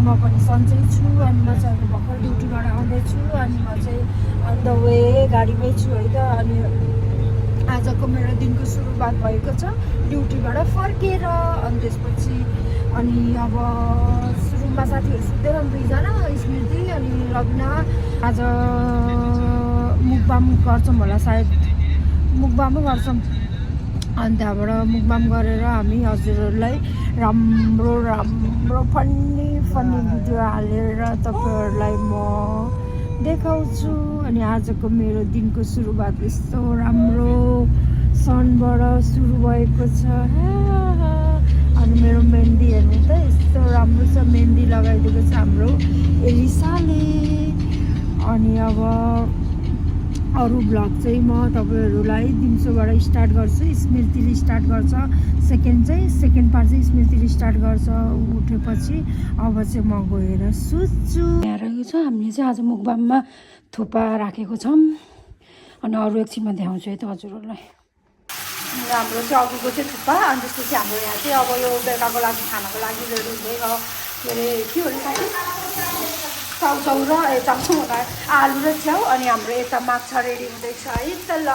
म पनि सन्चै छु अनि म चाहिँ अब भर्खर ड्युटीबाट आउँदैछु अनि म चाहिँ अन द वे गाडीमै छु है त। अनि आजको मेरो दिनको सुरुवात भएको छ ड्युटीबाट फर्केर। अनि त्यसपछि अनि अब सुरुमा साथीहरू सुत्दै रहन् दुईजना, स्मृति अनि रविना। आज मुकबाम गर्छौँ होला सायद, मुकबामै गर्छौँ। अनि त्यहाँबाट मुकबाम गरेर हामी हजुरहरूलाई राम्रो राम्रो फन्नी फन्नी भिडियो हालेर तपाईँहरूलाई म देखाउँछु। अनि आजको मेरो दिनको सुरुवात यस्तो राम्रो सनबाट सुरु भएको छ। अनि मेरो मेहन्दी हेर्नु त यस्तो राम्रो छ, मेहन्दी लगाइदिएको छ हाम्रो एलिसाले। अनि अब अरू भ्लग चाहिँ म तपाईँहरूलाई दिउँसोबाट स्टार्ट गर्छु, स्मृतिले स्टार्ट गर्छ। सेकेन्ड पार्ट चाहिँ स्मृतिले स्टार्ट गर्छ उठेपछि। अब चाहिँ म गएर सुत्छु। यहाँ रहेको छ, हामीले चाहिँ आज मुकबाममा थुक्पा राखेको छौँ। अनि अरू एकछिनमा देखाउँछु है त हजुरहरूलाई। हाम्रो चाहिँ अघिको चाहिँ थुक्पा, अनि त्यसपछि हाम्रो यहाँ चाहिँ अब यो बेलुकाको लागि खानाको लागि रेडी हुँदै गयो। के अरे के हो साथी, चाउचाउ र चाउचाउ हुँदा आलु र च्याउ। अनि हाम्रो यता माछा रेडी हुँदैछ है त ल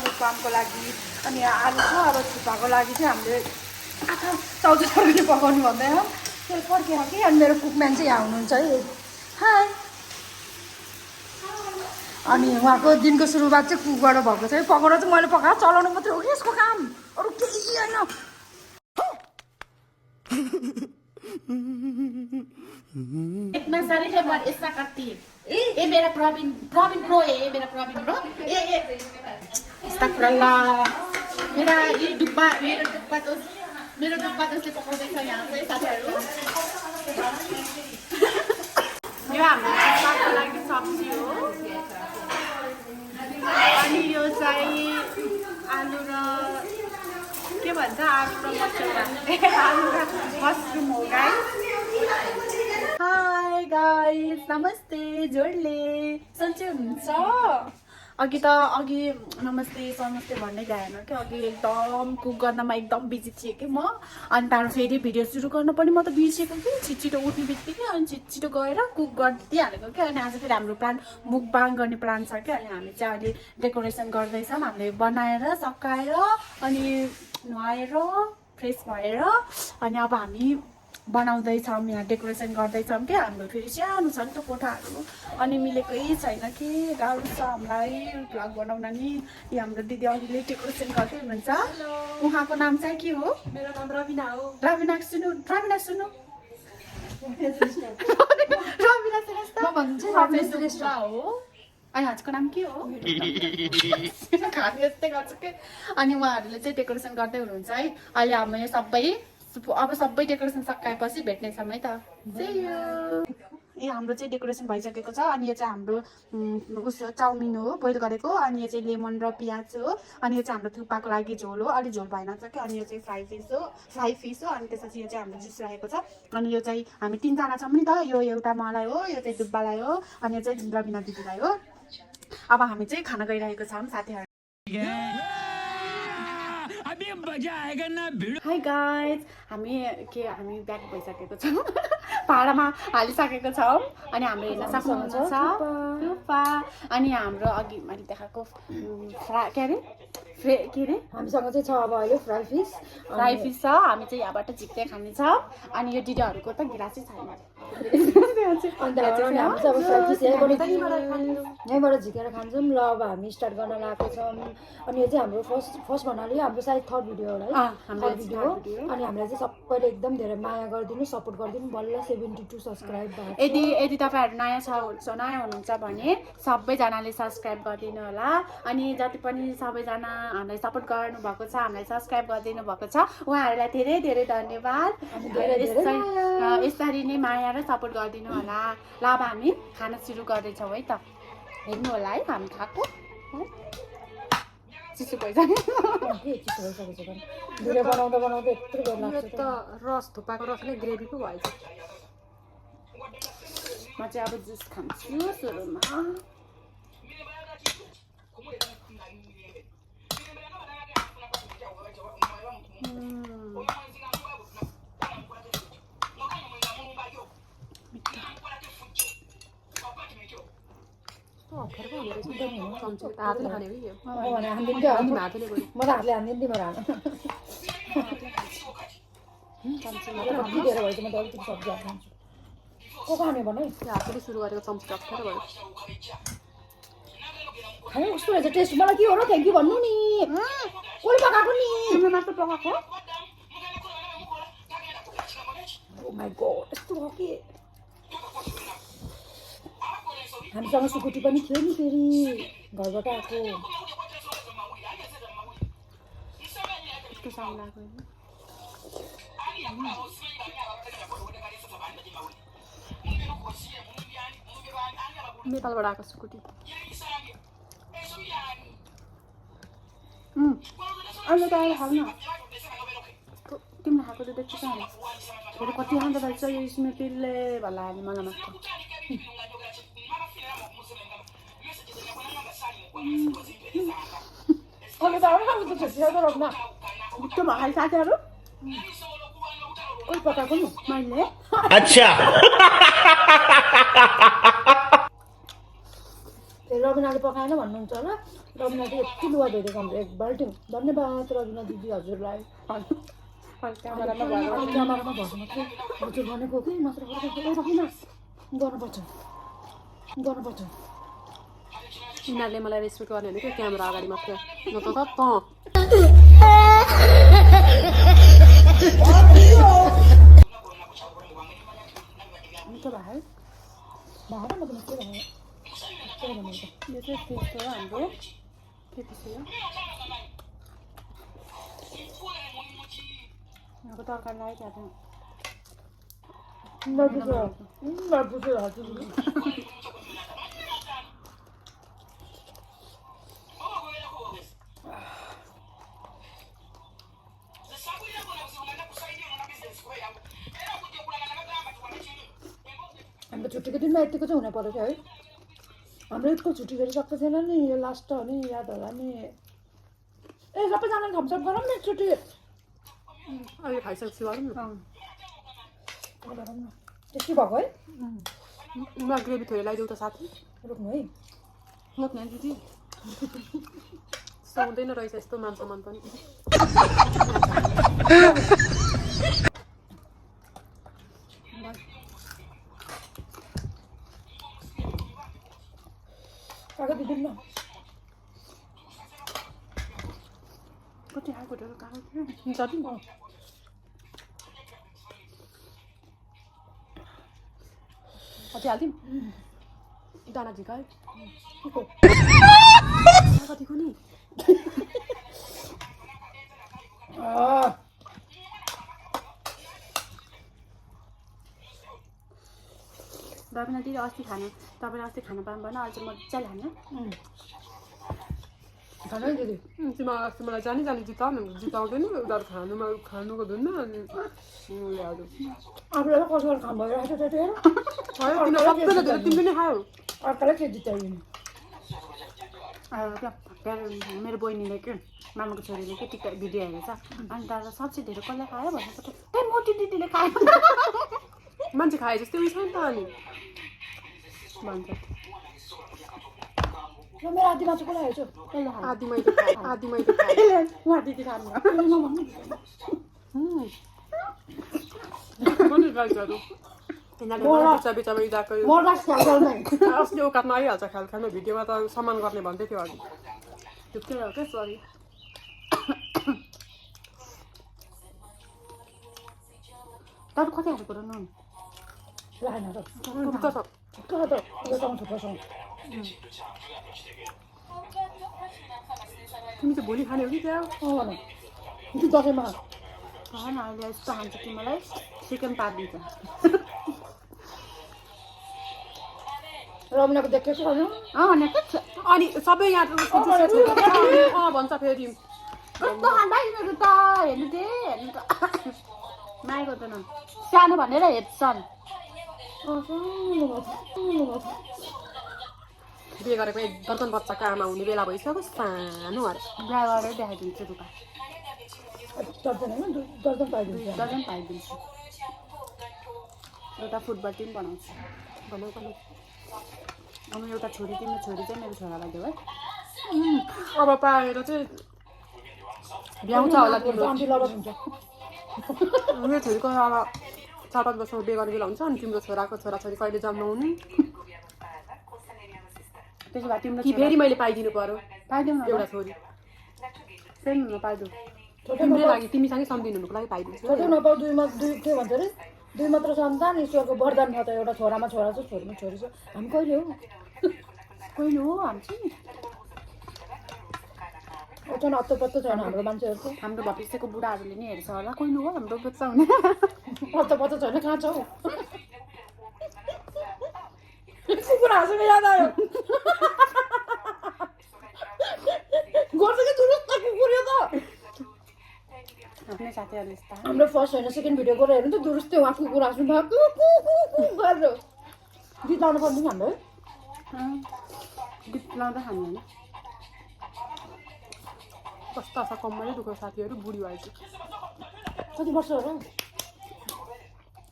मुकबामको लागि। अनि आलु छ, अब थुक्पाको लागि चाहिँ हामीले चाउचाउ तर्कारी पकाउनु भन्दैन त्यो पर्खेर कि। अनि मेरो कुकम्यान चाहिँ यहाँ हुनुहुन्छ है, हाई। अनि उहाँको दिनको सुरुवात चाहिँ कुकबाट भएको छ है। पकाउन चाहिँ मैले पकाएको, चलाउनु मात्रै हो कि यसको काम, अरू केही होइन। इतना सारी है पर ऐसा करती है। ये मेरा प्रवीण प्रो है, ये मेरा प्रवीण प्रो। ये अस्तगफुरुल्लाह। मेरा डुब्बा तो उसले पकाउँदैछ यहाँ चाहिँ साथीहरू। यो हाम्रो थुक्पाको लागि सब्जी हो। अनि यो चाहिँ आलु र के भन्छ, आलु र मसरुम हो गाइस। हाई गाइस, नमस्ते जोडले, सन्चै हुनुहुन्छ? अघि नमस्ते समस्ते भन्दै गएन कि, अघि एकदम कुक गर्नमा एकदम बिजी थिएँ कि म। अनि त्यहाँबाट फेरि भिडियो सुरु गर्न पनि म त बिर्सेको कि, छिटो उठ्ने बित्तिकै अनि छिटो गएर कुक गरिदिइहालेको कि। अनि आज फेरि हाम्रो प्लान मुकबाङ गर्ने प्लान छ कि। अनि हामी चाहिँ अहिले डेकोरेसन गर्दैछौँ, हामीले बनाएर सकाएर अनि नुहाएर फ्रेस भएर अनि अब हामी बनाउँदैछौँ, यहाँ डेकोरेसन गर्दैछौँ कि। हाम्रो फेरि सानो छ नि त कोठाहरू, अनि मिलेकै छैन कि, गाह्रो छ हामीलाई भ्लग बनाउन नि। यो हाम्रो दिदी अघिले डेकोरेसन गर्दै हुनुहुन्छ। उहाँको नाम चाहिँ के हो? मेरो नाम रविना हो। रविना सुन्नु रविना श्रेष्ठ हो। अनि हजुरको नाम के हो? खाने यस्तै गर्छ कि। अनि उहाँहरूले चाहिँ डेकोरेसन गर्दै हुनुहुन्छ है। अहिले हामी सबै डेकोरेसन सकाएपछि भेट्नेछौँ है त। हाम्रो चाहिँ डेकोरेसन भइसकेको छ। अनि यो चाहिँ हाम्रो चाउमिन हो बोइल गरेको। अनि यो चाहिँ लेमन र प्याज हो। अनि यो चाहिँ हाम्रो थुक्पाको लागि झोल हो, अलि झोल भएन छ कि। अनि यो चाहिँ फ्राई फिस हो। अनि त्यसपछि यो चाहिँ हाम्रो जुस रहेको छ। अनि यो चाहिँ हामी तिनजना छौँ नि त, यो एउटा मलाई हो, यो चाहिँ डुब्बालाई हो, अनि यो चाहिँ रविना दिदीलाई हो। अब हामी चाहिँ खाना गइरहेको छौँ साथीहरू। हाई गाइज, हामी ब्याक भइसकेको छौँ, भाँडामा हालिसकेको छौँ। अनि हाम्रो हेर्न सक्नुहुन्छ थुक्पा। अनि हाम्रो अघि मैले देखाएको के अरे हामीसँग चाहिँ छ अब अहिले फ्राई फिस छ। हामी चाहिँ यहाँबाट झिक्दै खानेछौँ। अनि यो दिदीहरूको त गिलासै छैन। यहीँबाट झिकेर खान्छौँ ल। अब हामी स्टार्ट गर्न लागेको छौँ। अनि यो चाहिँ हाम्रो फर्स्ट भन्नाले हाम्रो सायद थर्ड भिडियो होला है, थर्ड भिडियो हो। अनि हामीलाई चाहिँ सबैले एकदम धेरै माया गरिदिनु, सपोर्ट गरिदिनु। बल्ल 72 सब्सक्राइब भएको। यदि तपाईँहरू नयाँ हुनुहुन्छ भने सबैजनाले सब्सक्राइब गरिदिनु होला। अनि जति पनि सबैजना हामीलाई सपोर्ट गर्नुभएको छ, हामीलाई सब्सक्राइब गरिदिनु भएको छ, उहाँहरूलाई धेरै धेरै धन्यवाद। यसरी नै माया र सपोर्ट गरिदिनु होला। ल अब हामी खाना सुरु गर्दैछौँ है त, हेर्नु होला है हामी खाएको। चिसो भइसक्यो, भिडियो बनाउँदा यत्रो बेर लाग्छ त। रस थुक्पाको रस नै ग्रेभी पो भएछ। म चाहिँ अब जुस खान्छु सुरुमा। चम्ची हातले खाने हो कि यो भने हानिदिउँ क्या अनि हातले गयो म त हातले हानिदिउँ तिमीहरू हान चम्ची कति धेरै भएछ म त अलिकति सब्जी हालिदिन्छु को खाने भन है त्यो हातले सुरु गरेको चम्ची अप्ठ्यारो भयो खानु कस्तो रहेछ टेस्ट मलाई के हो र थ्याङ्क यू भन्नु नि कसले पकाएको नि तिम्रो मात्र पकाएको ओ माई गड यस्तो भयो के हामीसँग सुकुटी पनि थियो नि फेरि घरबाट आएको यस्तो साउन्ड लाग्यो नेपालबाट आएको स्कुटी अहिले त आएर खाऊ न तिमीले खाएको त देख्छु त फेरि कति खाँदो रहेछ यो स्मृतिले भन्ला नि मलाई मात्र अहिले त आउनु खानु त छुट्टी त रोक्न बुट्टो भयो साथीहरू कोही पकाएको नि मैले अच्छा रबिनाले पकाएन भन्नुहुन्छ होला रबिना चाहिँ यति लुगा धोइदिएको हाम्रो एक बाल्टी धन्यवाद रबिना दिदी हजुरलाई क्यामेरामा भयो क्यामेरामा भएको मात्रै हजुर भनेको कि नत्र रबिना गर्नुपर्छ गर्नुपर्छ यिनीहरूले मलाई रेस्पेक्ट गर्ने भने क्या क्यामेरा अगाडि मात्रै न त मिठो भयो भएन म त मात्रै भयो यो चाहिँ फिस हो हाम्रो के फिस हो यहाँको तरकारी लाग्यो हाम्रो छुट्टीको दिनमा यतिको चाहिँ हुनु पऱ्यो क्या है हाम्रो यतिको छुट्टी फेरि सक्एको थिएन नि यो लास्ट हो नि याद होला नि ए सबैजनाले थम्सअप गरौँ न एकचोटि अहिले खाइसकेपछि गरौँ न टेस्टी भएको है मलाई ग्रेभी थोरै लगाइदेऊ त साथी रोक्नु है रोक्ने दिदी सुहाउँदैन रहेछ यस्तो मान सम्मान पनि काका दिदिउँ न कति खाएको ढेँडो खाएको थियो जति कति हालिदिउँ दाना झिकायो कतिको नि रबिना दिदी अस्ति खानु तपाईँले अस्ति खानु पाउनु भएन अहिले चाहिँ मजाले खानु खानु है दिदी तिमीलाई अस्ति मलाई जानी जिताउँदैन उनीहरू खानुको धुनमा अनि ल्याउँछु आफूलाई त कसरी काम भइरहेको छ त्यो सबैले धेरै तिमीले नै खायो अर्कालाई के जिताइदिनु क्या मेरो बहिनीले के मामाको छोरीले के टिकटक भिडियो हेरेछ अनि दादा सब्जी धेरै कसले खायो भनेको त त्यही मोटी दिदीले खायो मान्छे खाए जस्तै उयो छ नि त अनि भन्छ मेरो आधी मासु कसलाई हेर्छु कसले खायो आधी मैले खाएँ आधी मैले खाएँ उहाँ दिदी खानु पनि गाइजहरू यिनीहरूले बिचा बिचामा इदाको मर्दा स्यालमै असली औकातमा आइहाल्छ ख्याल खानु भिडियोमा त सम्मान गर्ने भन्दै थियो अघि त्यो के हो क्या सरी तर कति हालेको र नुन राखेन त ठुल्क छ ठिक्क त यो त थुप्रोसँग तिमी चाहिँ भोलि खाने हो कि त्यहाँ भन कि दसैँमा भन अहिले यस्तो खान्छ तिमीलाई चिकन पारिदिन्छ रमिनाको देखेको छ भनेको अनि सबै यहाँ भन्छ फेरि कस्तो खाँदा यिनीहरू त हेर्नु दे हेर्नु त माया गर्दैनन् सानो भनेर हेर्छन् बिहे गरेको एक दर्जन बच्चाको आमा हुने बेला भइसक्यो सानो अरे बिहा गरेर देखाइदिन्छु दुःख दर्जन होइन दर्जन पाइदिन्छ दर्जन पाइदिन्छु एउटा फुटबल टिम बनाउँछु बनाउ अब एउटा छोरी तिम्रो छोरी चाहिँ मेरो छोरालाई देऊ है अब पाएर चाहिँ भ्याउँछ होला तिम्रो आन्टी लडक हुन्छ मेरो छोरीको अब 4-5 वर्षमा बिहे गर्ने बेला हुन्छ अनि तिम्रो छोराको छोराछोरी कहिले जन्माउनु त्यसो भए तिम्रो कि फेरि मैले पाइदिनु पर्यो पाइदिउँ न एउटा छोरी फेरि पाइदिउँ छोटो तिम्रै लागि तिमीसँगै सम्झिनुको लागि पाइदिन्छु छोटो नपाउ दुई के भन्छ अरे 2 मात्र सन्तान ईश्वरको वरदान छ त एउटा छोरामा छोरा छ छोरीमा छोरी छ हामी कहिले हो कहिले हो हामी चाहिँ ओछन अत्तो छैन हाम्रो मान्छेहरूको हाम्रो भविष्यको बुढाहरूले नि हेर्छ होला कहिले हो हाम्रो बच्चा हुने अत्तो छैन कहाँ छौ कुकुर हाँसेको याद आयो गर्छ कि दुरुस्त कुकुर यो त आफ्नै साथीहरूले यस्ता हाम्रो फर्स्ट होइन सेकेन्ड भिडियो गरेर हेर्नु त दुरुस्तै उहाँ कुकुर हाँस्नु भएको गरेर गीत लाउनु पर्ने नि हाम्रो गीत लाउँदा खानु होइन कस्तो आशा कममै दुःख साथीहरू बुढी भएछु कति वर्ष हो र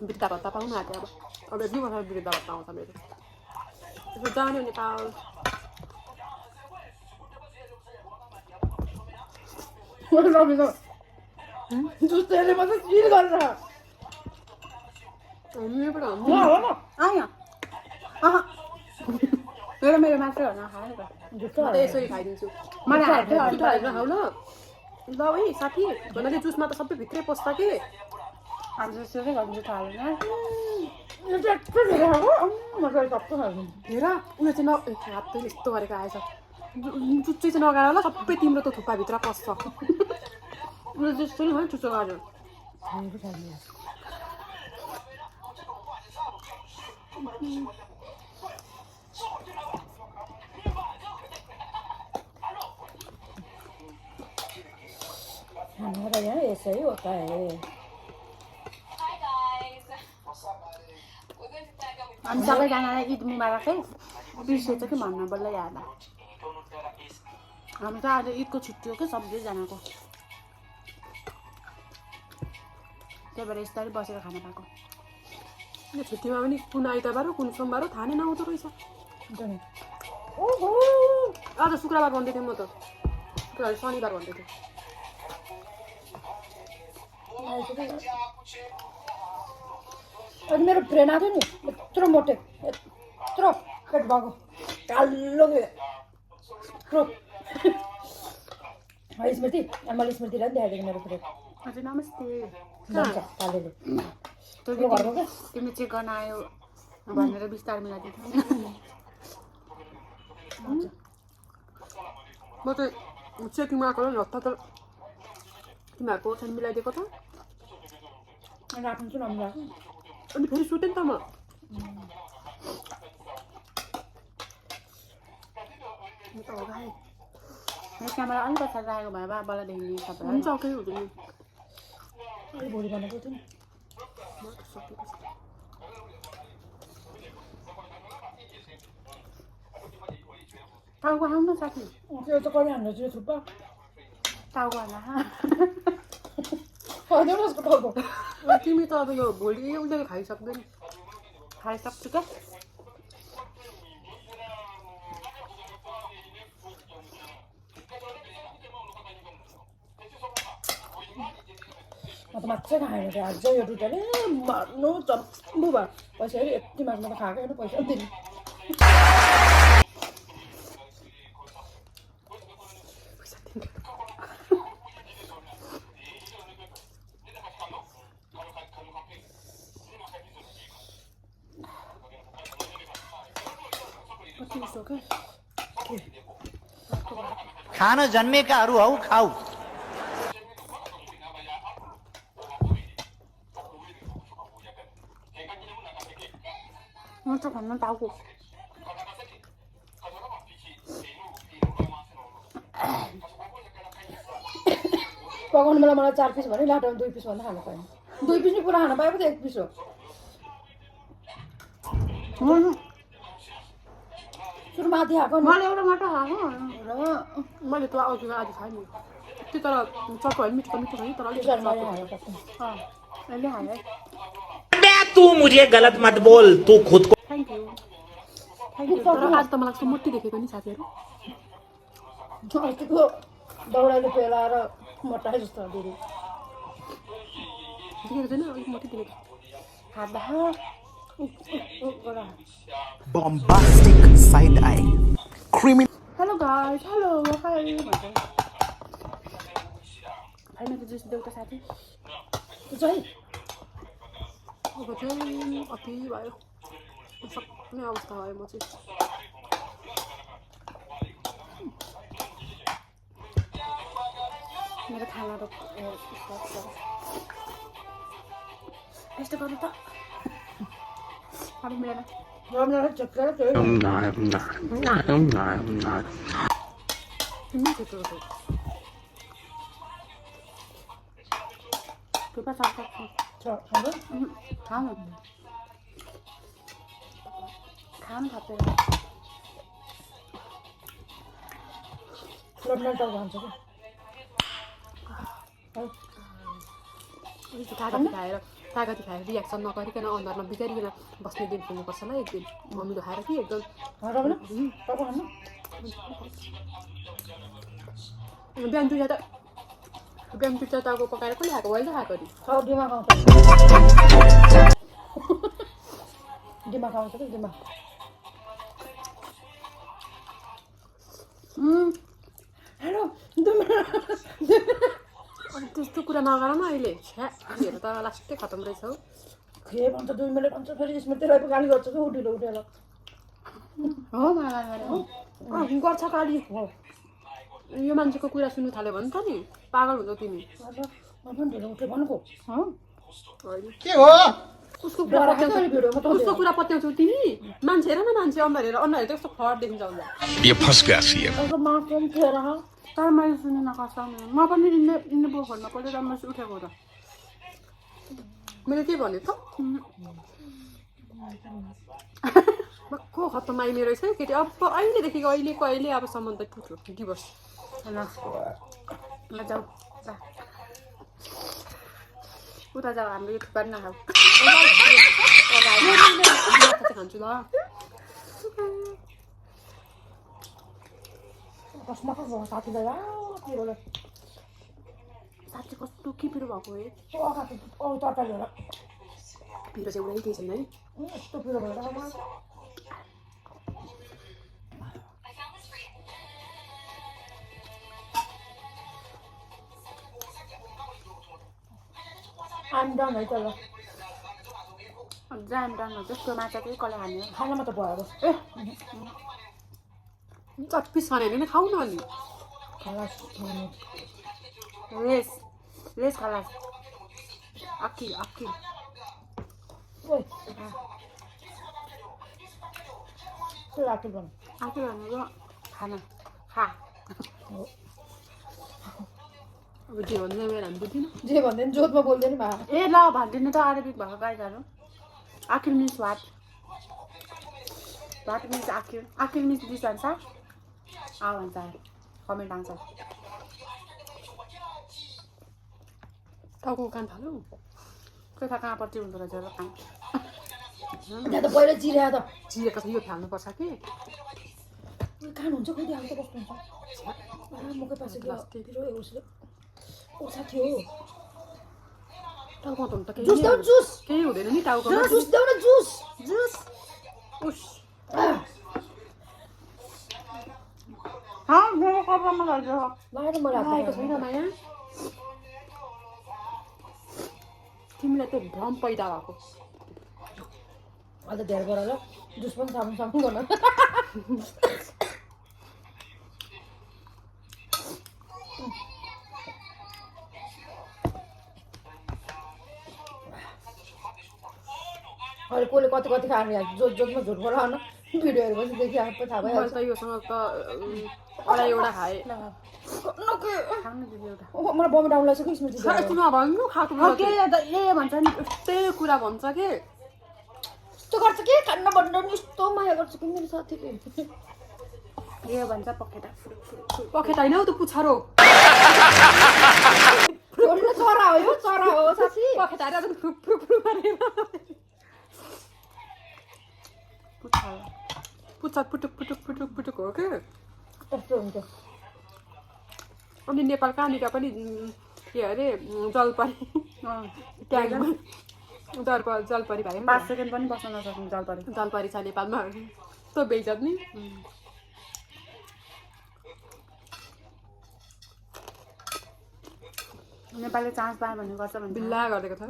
वृद्धा भत्ता पाउनु आँट्यो अब 2 वर्ष वृद्धा भत्ता आउँछ मेरो त्यसो जाने नेपाल जस्तैले मात्रै चिल गरेर यहाँबाट आयो मेरो मात्रै हो नखाएर यसरी खाइदिन्छु मलाई हाल्थ्यो पिठो हालेर खाऊ ल ल है साथी भन्नाले जुसमा त सबै भित्रै पस्छ कि हामी जस्तो चाहिँ गर्नु थालेन यो चाहिँ यत्रो धेरै खाएको मजाले सबै खाएको हेर उयो चाहिँ हात चाहिँ यस्तो गरेको आएछ चुच्चै चाहिँ नगाएर ल सबै तिम्रो त थुक्पाभित्र पस्छ उयो जस्तो नि है चुच्चो गरेर हमारा यहाँ ऐसा ही होता है हामी सबैजनालाई ईद मुबारक है बिर्सेछ कि भन्नु बल्ल याद हामी त आज ईदको छुट्टी हो कि सबैजनाको त्यही भएर यस्तरी बसेर खाना पाएको यो छुट्टीमा पनि कुन आइतबार हो कुन सोमबार हो थाहा नै नआउँदो रहेछ आज शुक्रबार भन्दै थिएँ म त शनिबार भन्दै थिएँ अनि मेरो फ्रेन्ड आएको नि यत्रो मोटे यत्रो पेट भएको कालो यत्रो स्मृति मैले स्मृतिलाई पनि देखाइदिएको मेरो फ्रेन्ड हजुर नमस्ते भन्छ कालेले घरमा क्या तिमी चेक गर्न आयो भनेर बिस्तार मिलाइदिएको म चाहिँ चेकिङमा आएको हप्ता त तिमीहरूको ओछ्यान मिलाइदिएको त राख्नु छु नमिला अनि फेरि सुतेँ नि त म क्यामेरा अलिक पछाडि राखेको भए बाबालाई देख्ने सबैलाई हुन्छ केही हुँदैन भोलि बनाएको थियो नि टाउको आउनु साथी त्यो त कहिले हान्नु चाहिँ थुप्पा टाउको हाल्न खाँदैन उसको टाउको तिमी त अब यो भोलि उसले खाइसक्दैन खाइसक्छु क्या म त मात्रै खाएन थियो अझ यो दुइटाले मार्नु चम्बु भयो पैसा हेरि यति मार्नु त खाएको होइन पैसा दिनु खान जन्मेकाहरू हौ खाऊ म त भन्न टाउको पकाउनु बेला मलाई 4 पिस भने लाटोमा 2 पिस भन्दा खानु पाएन 2 पिस नि पुरा खान पाए पो त 1 पिस हो सुरु माथि आएको नि मैले एउटा मात्र खाएको र मैले त अघि आज खाएँ नि त्यो तर चक्को होइन मिठो मिठो खाएँ तर अलिक त्यसरी मैले हालेको अहिले हालेँ तू मुझे गलत मत बोल तू खुद को थ्याङ्क यू तर आज त मलाई कस्तो मोटी देखेको नि साथीहरू अस्तिको दाउराले पेलाएर मोटाए जस्तो धेरै देखेको छैन अलिक मोटी देखेको खाँदा Bombastic side eye. Criminal. Hello guys hello hi भन्छ भाइ मेरो जुस देऊ त साथी त्यो चाहिँ अब चाहिँ अति भयो सक्ने अवस्था भयो म चाहिँ मेरो खाना त यस्तो गर्नु त अब मिलेन राम्रो चक्कर त्यो थुप्रो सक्छ छ हाम्रो खानु खानु थपेर लड्न टाउ भन्छ कि तागती खाएर रियाक्सन नगरिकन अनुहारमा बिगारिकन बस्ने दिन पुग्नुपर्छ ल एक दिन अमिलो खाएर कि एकदम राम्रो टाउ खानु बिहान दुईवटा टाउको पकाएर कसले खाएको मैले खाएको नि खाऊ दिमाग आउँछ दिमाग आउँछ कि दिमाग हेलो अनि त्यस्तो कुरा नगर न अहिले छ्याहरू त लास्टै खतम रहेछ हौ के भन्छ 2 मिनट भन्छ फेरि यसमा त्यसलाई पो गाली गर्छ कि उठेर हो मलाई गर्छ गाली हो यो मान्छेको कुरा सुन्नु थाल्यो भने त नि पागल हुन्छ तिमी म पनि ढिलो उठे भनेको उसको कुरा पत्याउँछौ तिमी मान्छे हेर न मान्छे अनुहार हेर अनुहार त्यस्तो फ्रड देखिन्छ उसलाई ये फंस गया सीएम. अर्को मासुम थिएर तर मैले सुनेन कस्ताउने म पनि यिनले बोल्न पर्यो राम्रोसँग उठेको त मैले के भने त को खत्तम आइमे रहेछ है केटी अब अहिलेदेखिको अहिले अबसम्म त टुट्यो डिभोर्स ल जाऊ उता जाऊ हाम्रो यो थुपार नखाऊ खान्छु ल कसमा साथीलाई तिरोले साँच्चै कस्तो के पिरो भएको है अरू तरकारी होला पिरो चाहिँ एउटै केही छैन है यस्तो पिरो भएर आइम डन है त ल जाम डान जस्तो माछा चाहिँ कसले खाने खानामा त भयो ए चटपिस खाने होइन खाऊ न अलि खलास रेस खलास अक्की ओइ के राख्नु पर्ने आके भनेको खाना खा अब जे भन्नु मेरो हामी बुझ्दिनँ जे भन्दै नि जोतमा बोल्दैन भा ए ल भन्दिनँ त अरेबिक भएको गाईहरू आखिर मिन्स वाट मिन्स आखिर मिन्स दिस भन्छ भन्छ कमेन्ट आउँछ टाउको कान थाल्यो कता कहाँपट्टि हुँदो रहेछ र कान त्यहाँ त पहिला चिर्या त चिरेको छ यो फाल्नुपर्छ कि कान हुन्छ कति हाल्छ कस्तो हुन्छ मुखै पास पिरो उसले ओछा थियो टाउको त केही जुस देऊ जुस केही हुँदैन नि टाउको जुस देऊ न जुस उस मेरो कपालमा लाग्छ लगाएर मलाई आएको छैन माया तिमीलाई त्यो भ्रम पैदा भएको अन्त धेरै गर ल जुस पनि साबुन गर्न अहिले कसले कति खाएर जोतमा झुट बोलाउन भिडियो हेरेपछि देखिहाल्छ थाहा मैले भइहाल्छ त योसँग त अढाईवटा खाएँ खानु दिदी एउटा मलाई बमिट आउनु लाग्छ कि स्मृति यस्तो नभन्नु खाएको के ए भन्छ नि त्यही कुरा भन्छ के यस्तो गर्छ कि खान्न भन्नु नि यस्तो माया गर्छ कि मेरो साथीले ए भन्छ पखेटा पखेटा होइन हौ त्यो पुच्छारो चरा हो यो चरा हो साथी पखेटा आएर फुफु मारेर पुच्छा पुटुक पुटुक हो के कस्तो हुन्छ अनि नेपाल कहाँनिर पनि के अरे जलपरी ट्यागमा जलपरी भाइ 5 सेकेन्ड पनि बस्न नसक्ने जलपरी छ नेपालमा त्यो बेइज्जत नि नेपालले चान्स पायो भने गर्छ भने बिल्ला गरिदिएको छ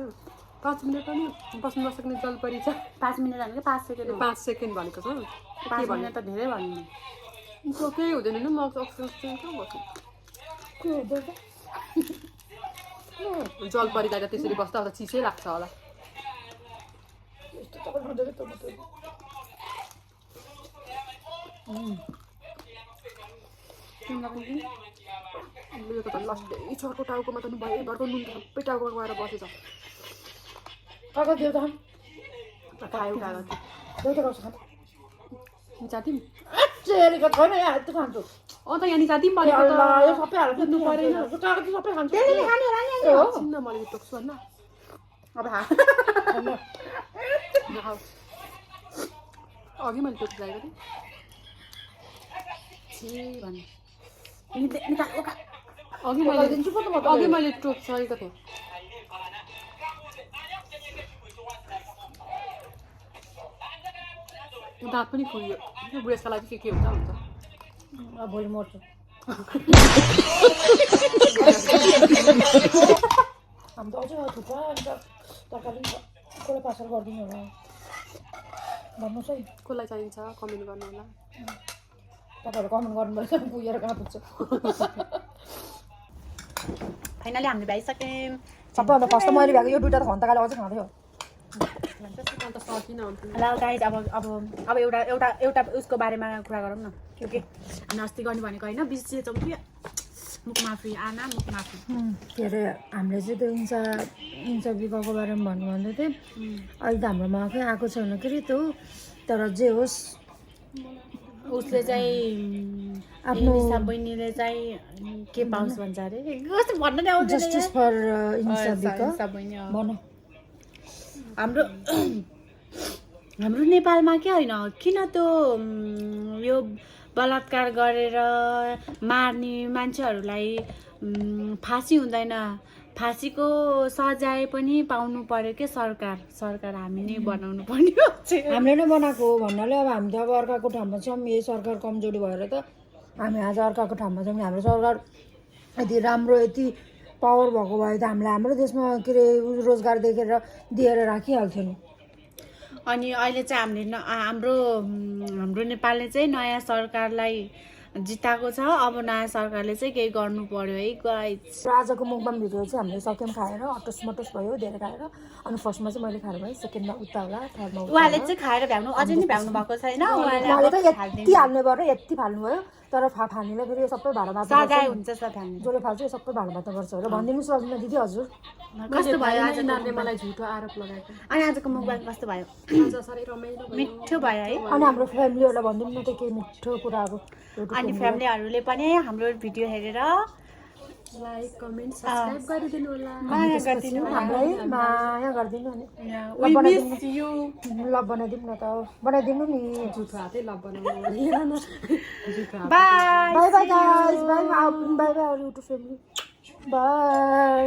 5 मिनट पनि बस्न नसक्ने जलपरी छ 5 मिनट भनेको 5 सेकेन्ड 5 सेकेन्ड भनेको छ 5 मिनट त धेरै भन्नु त्यो केही हुँदैन नि म अक्सिजन कहाँ बस्छु जलपरीलाई त त्यसरी बस्दा त चिसै लाग्छ होला मेरो त लस्टै छर्को टाउकोमा त भरको नुन सबै टाउकोमा गएर बसेछ कागज देऊ त खायो कागज देऊ त कसो खानु जाति चेरीको छैन यहाँ हात खान्छु अन्त यहाँ जाति भनेको अल्ला त यो सबै हाल्नु कुद्नु परेन कागज सबै खान्छु त्यसले खाने होला नि हो चिन्न मैले टोक्छु होइन अब अघि मैले टोक्छु जाएको थिएँ भने अघि मैले टोक्सकेको थिएँ दाँत पनि फुल्यो बुढेसका लागि के हुन्छ हुन्छ अब भोलि मर्छु हामी त अझै थुप्रा अन्त तरकारी कसलाई पार्सल गरिदिनु होला भन्नुहोस् है कसलाई चाहिन्छ कमेन्ट गर्नु होला तपाईँहरू कमेन्ट गर्नुभएछ पुगेर कहाँ पुग्छ फाइनली हामीले भ्याइसक्यौँ सबैभन्दा फर्स्ट त मैले भ्याएको यो दुइटा त खन्तकाले अझै खाँदै हो अन्त सकिनँ ल गाइज अब एउटा उसको बारेमा कुरा गरौँ न के हामी अस्ति गर्ने भनेको होइन बिर्सिएछौँ कि मुख माफी आना मुख माफी के अरे हामीले चाहिँ त्यो इन्सा बिकाको बारेमा भन्नु भन्दै थिएँ अहिले त हाम्रोमा आएको छैन के अरे त्यो तर जे होस् उसले चाहिँ आफ्नो बहिनीले चाहिँ के पाउँछ भन्छ अरे कस्तो भन्न नि आउँदैन जस्टिस फर इन्सा बिका बहिनी भनौँ हाम्रो नेपालमा के होइन किन त्यो यो बलात्कार गरेर मार्ने मान्छेहरूलाई फाँसी हुँदैन फाँसीको सजाय पनि पाउनु पर्यो के सरकार हामी नै बनाउनु पर्ने हामीले नै बनाएको हो भन्नाले अब हामी त अब अर्काको ठाउँमा छौँ यही सरकार कमजोरी भएर त हामी आज अर्काको ठाउँमा छौँ हाम्रो सरकार यति राम्रो यति पावर भएको भए त हामीलाई हाम्रो देशमा के अरे रोजगार देखेर दिएर राखिहाल्थ्यो नि अनि अहिले चाहिँ हामीले हाम्रो नेपालले चाहिँ नयाँ सरकारलाई जिताएको छ अब नयाँ सरकारले चाहिँ केही गर्नु पर्यो है गाइज आजको मुखबाम भिडियो चाहिँ हामीले सक्यौँ खाएर अटोस मटोस भयो धेरै खाएर अनि फर्स्टमा चाहिँ मैले खाएर भएँ सेकेन्डमा उता होला थर्डमा उहाँले चाहिँ खाएर भ्याउनु अझै नै भ्याउनु भएको छैन उहाँले त यति हाल्ने भयो यति फाल्नु भयो तर फाल्नेलाई फेरि सबै भाडा भात सजाय हुन्छ जसले फाल्छ यो सबै भाडा भात गर्छ र भनिदिनुहोस् रजिना दिदी हजुर कस्तो भयो आज यिनीहरूले मलाई झुटो आरोप लगाएको अनि आजको मुखबाङ कस्तो भयो आज साह्रै रमाइलो भयो मिठो भयो है अनि हाम्रो फ्यामिलीहरूलाई भनिदिनु न त केही मिठो कुराहरू अनि फ्यामिलीहरूले पनि हाम्रो भिडियो हेरेर लाइक कमेन्ट सब्सक्राइब गरिदिनु होला माया गरिदिनु हामीलाई माया गरिदिनु अनि We miss you. ल बनाइदिउँ न त बनाइदिनु नि झुटो हातै लभ बनाउनु Bye. By by guys by by by YouTube family by